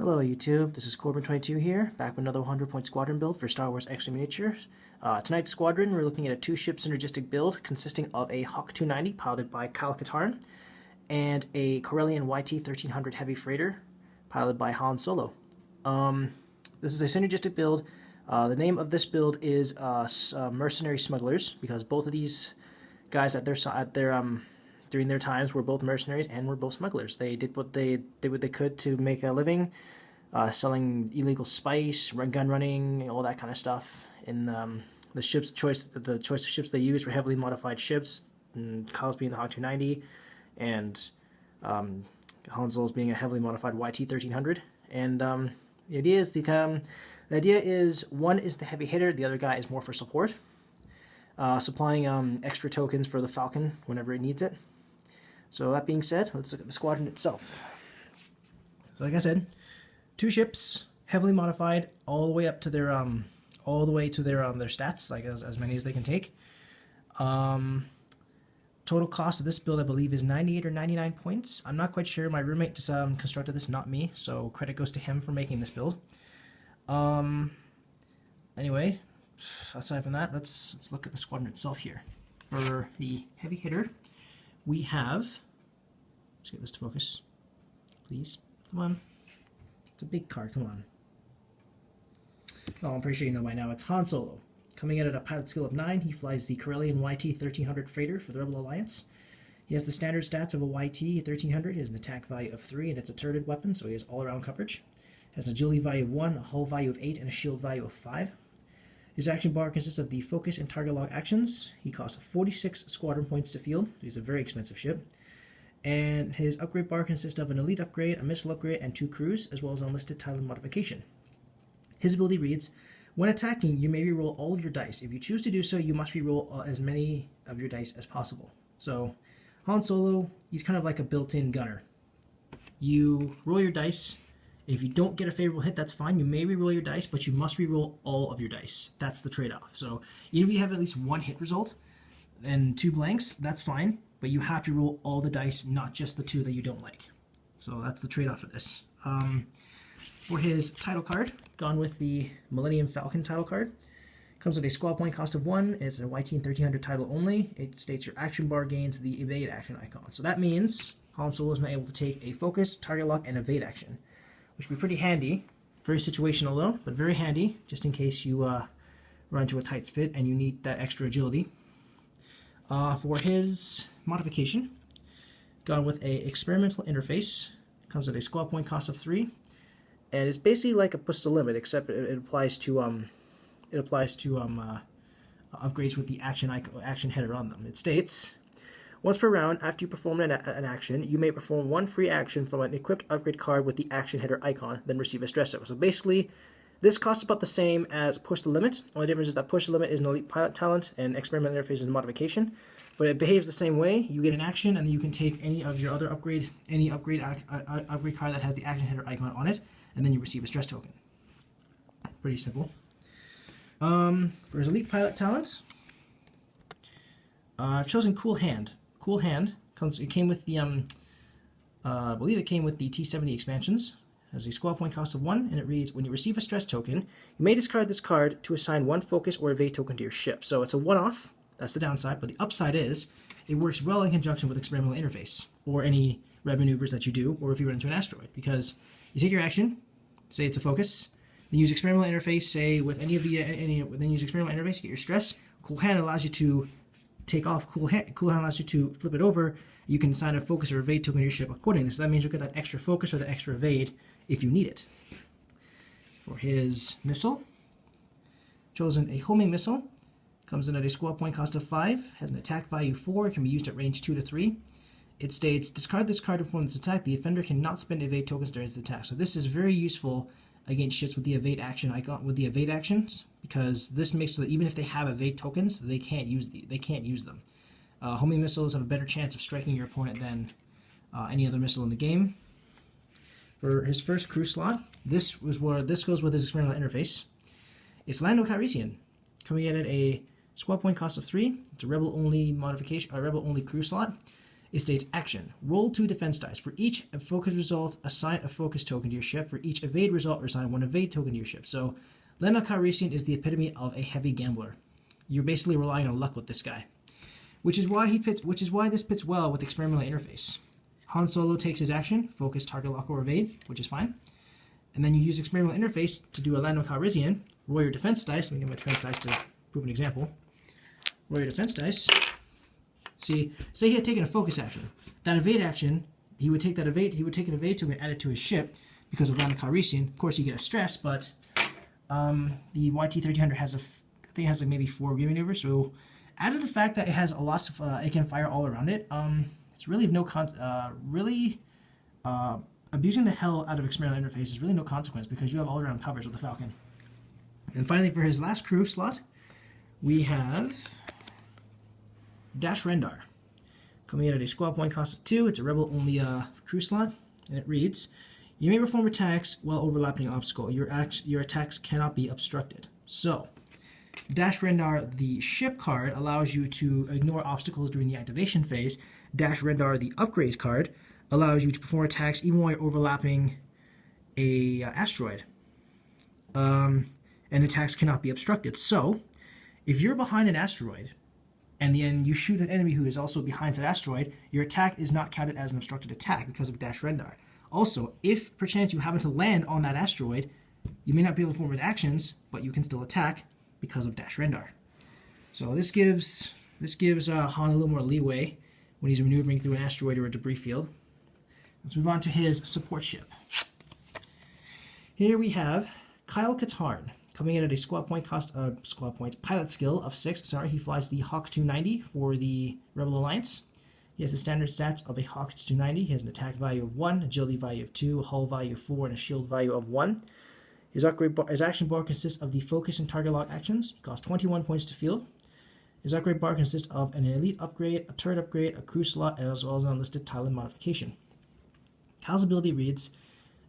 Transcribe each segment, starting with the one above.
Hello YouTube, this is Corbin22 here, back with another 100-point squadron build for Star Wars Extra Miniatures. Tonight's squadron, we're looking at a 2-ship synergistic build consisting of a Hawk 290 piloted by Katarn and a Corellian YT-1300 heavy freighter piloted by Han Solo. This is a synergistic build. The name of this build is Mercenary Smugglers, because both of these guys during their times were both mercenaries and were both smugglers. They did what they could to make a living, selling illegal spice, gun running, all that kind of stuff. In the choice of ships they used were heavily modified ships, Kyle's being the Hawk 290, and Han Solo's being a heavily modified YT-1300. And the idea is one is the heavy hitter, the other guy is more for support, supplying extra tokens for the Falcon whenever it needs it. So that being said, let's look at the squadron itself. So like I said, 2 ships, heavily modified, all the way up to their their stats, like as many as they can take. Total cost of this build, I believe, is 98 or 99 points. I'm not quite sure. My roommate just constructed this, not me, so credit goes to him for making this build. Anyway, aside from that, let's look at the squadron itself here. For the heavy hitter, we have, let's get this to focus, please, come on, it's a big card, come on. Oh, I'm pretty sure you know by now, it's Han Solo. Coming in at a pilot skill of 9, he flies the Corellian YT-1300 freighter for the Rebel Alliance. He has the standard stats of a YT-1300, he has an attack value of 3, and it's a turreted weapon, so he has all-around coverage. Has an agility value of 1, a hull value of 8, and a shield value of 5. His action bar consists of the focus and target lock actions. He costs 46 squadron points to field. He's a very expensive ship. And his upgrade bar consists of an elite upgrade, a missile upgrade, and 2 crews, as well as an enlisted title modification. His ability reads, when attacking, you may reroll all of your dice. If you choose to do so, you must reroll as many of your dice as possible. So, Han Solo, he's kind of like a built-in gunner. You roll your dice. If you don't get a favorable hit, that's fine. You may reroll your dice, but you must reroll all of your dice. That's the trade-off. So even if you have at least 1 hit result and 2 blanks, that's fine. But you have to roll all the dice, not just the 2 that you don't like. So that's the trade-off for this. For his title card, gone with the Millennium Falcon title card. Comes with a squad point cost of 1. It's a YT-1300 title only. It states your action bar gains the evade action icon. So that means Han Solo is now able to take a focus, target lock, and evade action, which would be pretty handy. Very situational though, but very handy, just in case you run into a tight fit and you need that extra agility. For his modification, gone with a experimental interface. Comes at a squad point cost of 3, and it's basically like a push the limit, except it applies to upgrades with the action header on them. It states, once per round, after you perform an action, you may perform 1 free action from an equipped upgrade card with the action header icon, then receive a stress token. So basically, this costs about the same as Push the Limit. Only difference is that Push the Limit is an elite pilot talent, and Experimental Interface is a modification. But it behaves the same way. You get an action, and then you can take any of your other upgrade card that has the action header icon on it, and then you receive a stress token. Pretty simple. For his elite pilot talent, I've chosen Cool Hand. Cool Hand it came with the I believe it came with the T70 expansions. Has a squad point cost of 1, and it reads, when you receive a stress token, you may discard this card to assign 1 focus or evade token to your ship. So it's a one-off. That's the downside, but the upside is it works well in conjunction with experimental interface or any red maneuvers that you do, or if you run into an asteroid, because you take your action, say it's a focus, then use experimental interface, say with then use experimental interface to get your stress. Cool Hand allows you to take off Cool Hand allows you to flip it over. You can assign a focus or evade token to your ship accordingly. So that means you'll get that extra focus or the extra evade if you need it. For his missile, chosen a homing missile. Comes in at a squad point cost of 5. Has an attack value 4. Can be used at range 2 to 3. It states, discard this card to perform this attack. The offender cannot spend evade tokens during its attack. So this is very useful against ships with the evade action icon, with the evade actions, because this makes so that even if they have evade tokens, they can't use them. Homing missiles have a better chance of striking your opponent than any other missile in the game. For his first crew slot, this goes with his experimental interface. It's Lando Calrissian, coming in at a squad point cost of 3. It's a rebel only modification, a rebel only crew slot. It states action. Roll 2 defense dice. For each focus result, assign a focus token to your ship. For each evade result, assign 1 evade token to your ship. So Lando Calrissian is the epitome of a heavy gambler. You're basically relying on luck with this guy. Which is why this fits well with experimental interface. Han Solo takes his action, focus, target lock, or evade, which is fine. And then you use experimental interface to do a Lando Calrissian, roll your defense dice. Let me get my defense dice to prove an example. Roll your defense dice. See, say he had taken a focus action. That evade action, he would take an evade token and add it to his ship because of Lando Calrissian. Of course, you get a stress, but the YT-1300 has I think it has like maybe 4 view maneuvers. So, added the fact that it has lots of, it can fire all around it. It's really of no abusing the hell out of experimental interface is really no consequence because you have all around coverage with the Falcon. And finally, for his last crew slot, we have Dash Rendar. Coming in at a squad point cost of 2, it's a rebel-only crew slot, and it reads, you may perform attacks while overlapping an obstacle. Your attacks cannot be obstructed. So, Dash Rendar, the ship card, allows you to ignore obstacles during the activation phase. Dash Rendar, the upgrade card, allows you to perform attacks even while you're overlapping a asteroid. And attacks cannot be obstructed. So, if you're behind an asteroid, and then you shoot an enemy who is also behind that asteroid, your attack is not counted as an obstructed attack because of Dash Rendar. Also, if perchance you happen to land on that asteroid, you may not be able to perform actions, but you can still attack because of Dash Rendar. So this gives Han a little more leeway when he's maneuvering through an asteroid or a debris field. Let's move on to his support ship. Here we have Kyle Katarn, coming in at a pilot skill of 6. He flies the Hawk 290 for the Rebel Alliance. He has the standard stats of a Hawk 290. He has an attack value of 1, agility value of 2, a hull value of 4, and a shield value of 1. His action bar consists of the focus and target lock actions. He costs 21 points to field. His upgrade bar consists of an elite upgrade, a turret upgrade, a crew slot, as well as an unlisted tile modification. Kyle's ability reads,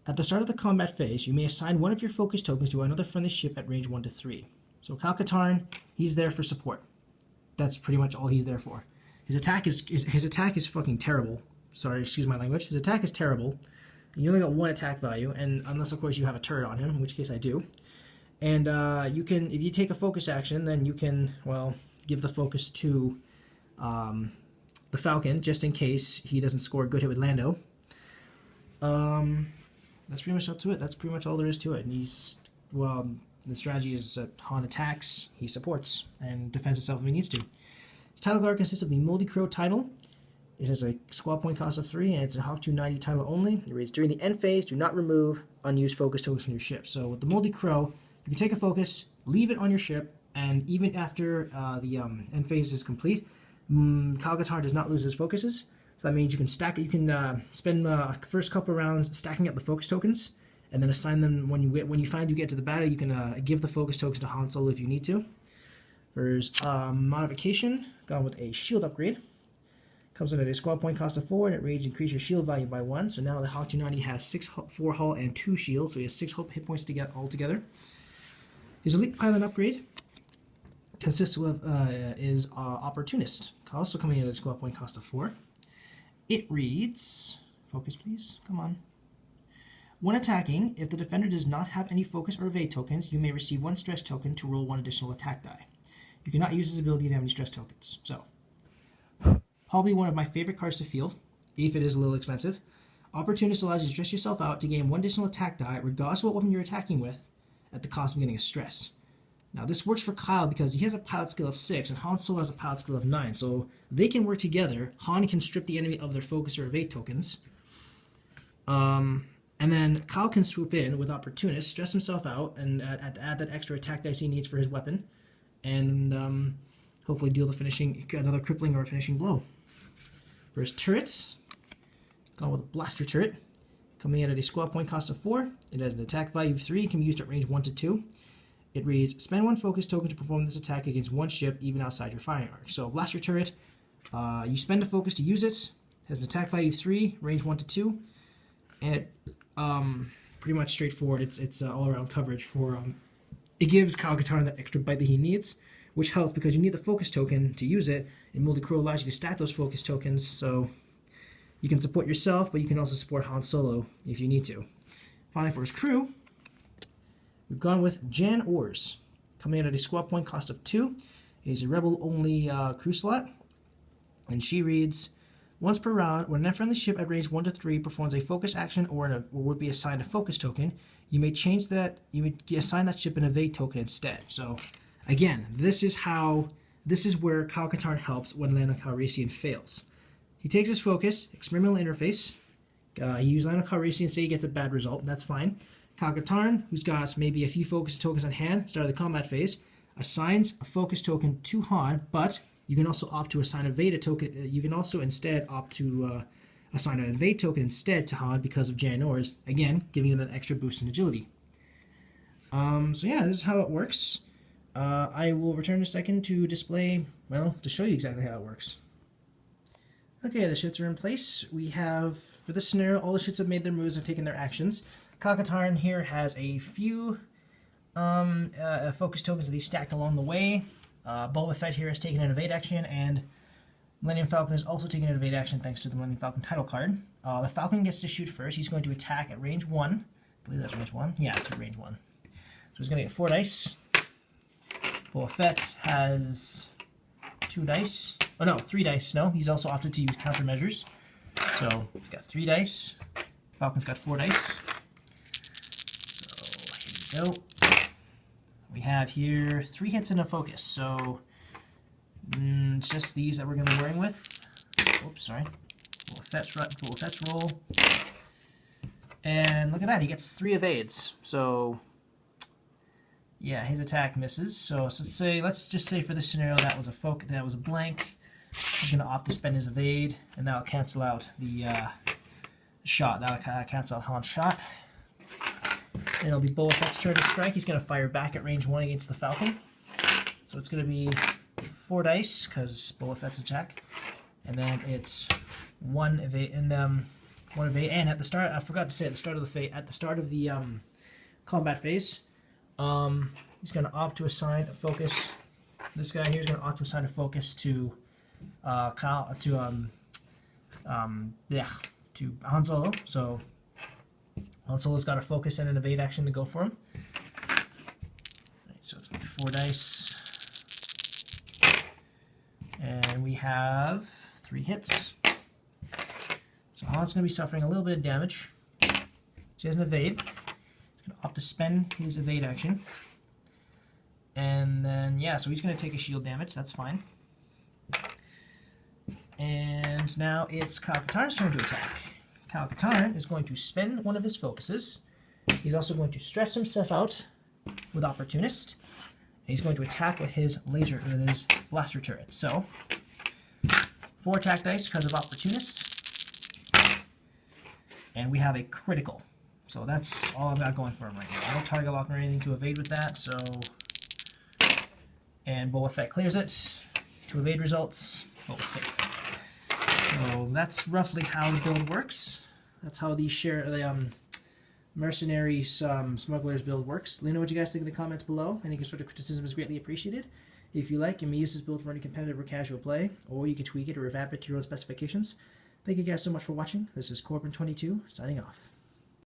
at the start of the combat phase, you may assign one of your focus tokens to another friendly ship at range 1 to 3. So Kyle Katarn, he's there for support. That's pretty much all he's there for. His attack is fucking terrible. Sorry, excuse my language. His attack is terrible. You only got 1 attack value, and unless of course you have a turret on him, in which case I do. And you can, if you take a focus action, then you can, well, give the focus to the Falcon just in case he doesn't score a good hit with Lando. That's pretty much up to it. That's pretty much all there is to it. And the strategy is that Han attacks, he supports, and defends himself if he needs to. His title card consists of the Moldy Crow title. It has a squad point cost of 3, and it's a Hawk 290 title only. It reads, during the end phase, do not remove unused focus tokens from your ship. So with the Moldy Crow, you can take a focus, leave it on your ship, and even after the end phase is complete, Kyle Katarn does not lose his focuses. So that means you can stack it. You can spend first couple rounds stacking up the focus tokens, and then assign them when you find you get to the battle. You can give the focus tokens to Han Solo if you need to. There's modification, gone with a shield upgrade. Comes in at a squad point cost of 4, and it reads increase your shield value by 1. So now the Hawk 290 has 4 hull and 2 shield, so he has 6 hit points to get altogether. His elite pilot upgrade consists of is Opportunist, also coming in at a squad point cost of 4. It reads, focus please, come on. When attacking, if the defender does not have any focus or evade tokens, you may receive 1 stress token to roll 1 additional attack die. You cannot use this ability if you have any stress tokens. So, probably one of my favorite cards to field, if it is a little expensive. Opportunist allows you to stress yourself out to gain 1 additional attack die, regardless of what weapon you're attacking with, at the cost of getting a stress. Now, this works for Kyle because he has a pilot skill of 6, and Han Solo has a pilot skill of 9, so they can work together. Han can strip the enemy of their focus or evade tokens. And then Kyle can swoop in with Opportunist, stress himself out, and add that extra attack dice he needs for his weapon, and hopefully deal another crippling or a finishing blow. For his turrets, gone with a blaster turret, coming in at a squad point cost of 4. It has an attack value of 3, can be used at range 1 to 2. It reads, spend 1 focus token to perform this attack against 1 ship, even outside your firing arc. So, blaster turret, you spend a focus to use it. Has an attack value of 3, range 1 to 2, and it pretty much straightforward. It's all-around coverage for. It gives Kyle Katarn that extra bite that he needs, which helps because you need the focus token to use it, and Moldy Crow allows you to stack those focus tokens. So You can support yourself, but you can also support Han Solo if you need to. Finally, for his crew, we've gone with Jan Ors, coming in at a squad point cost of 2. He's a rebel-only crew slot, and she reads, once per round, when an unfriendly ship at range 1 to 3 performs a focus action or would be assigned a focus token, you may change that. You may assign that ship an evade token instead. So, again, this is where Kyle Katarn helps when Lando Calrissian fails. He takes his focus, experimental interface. He uses Lando Calrissian, say he gets a bad result, that's fine. Kyle Katarn, who's got maybe a few focus tokens on hand, start of the combat phase, assigns a focus token to Han, but you can also opt to assign a evade token. You can also instead opt to assign an evade token instead to Han because of Jan Ors, again, giving him an extra boost in agility. So yeah, this is how it works. I will return in a second to display, well, to show you exactly how it works. Okay, the shits are in place. We have, for this scenario, all the shits have made their moves and taken their actions. Kyle Katarn here has a few focus tokens that he stacked along the way. Boba Fett here has taken an evade action, and Millennium Falcon has also taken an evade action thanks to the Millennium Falcon title card. The Falcon gets to shoot first. He's going to attack at range 1. I believe that's range 1. Yeah, it's at range 1. So he's going to get 4 dice. Boba Fett has 2 dice. Oh no, 3 dice. No, he's also opted to use countermeasures. So he's got 3 dice. Falcon's got 4 dice. So here we go. We have here 3 hits and a focus. So just these that we're going to be wearing with. Oops, sorry. Boba Fett's roll. And look at that, he gets 3 evades. So yeah, his attack misses. So let's just say for this scenario that was a blank. He's going to opt to spend his evade, and that'll cancel out the shot. That'll cancel out Han's shot. And it'll be Boba Fett's turn to strike. He's going to fire back at range 1 against the Falcon. So it's going to be 4 dice because Boba Fett's attack, and then it's 1 evade and 1 evade. And at the start, I forgot to say at the start of the combat phase, he's going to opt to assign a focus. This guy here is going to opt to assign a focus to Han Solo. So Han Solo's got a focus and an evade action to go for him. Right, so it's going to be 4 dice, and we have 3 hits. So Han's going to be suffering a little bit of damage. She has an evade. He's going to opt to spend his evade action. And then, yeah, so he's going to take a shield damage. That's fine. And now it's Kyle Katarn's turn to attack. Kyle Katarn is going to spend one of his focuses. He's also going to stress himself out with Opportunist. And he's going to attack with his blaster turret. So, 4 attack dice because of Opportunist. And we have a critical. So that's all I've got going for him right now. No target lock or anything to evade with that, so... And Boba Fett clears it. 2 evade results. Boba's safe. So that's roughly how the build works. That's how the Mercenary Smugglers build works. Let me know what you guys think in the comments below. Any constructive criticism is greatly appreciated. If you like, you may use this build for any competitive or casual play, or you can tweak it or revamp it to your own specifications. Thank you guys so much for watching. This is Corbin22, signing off.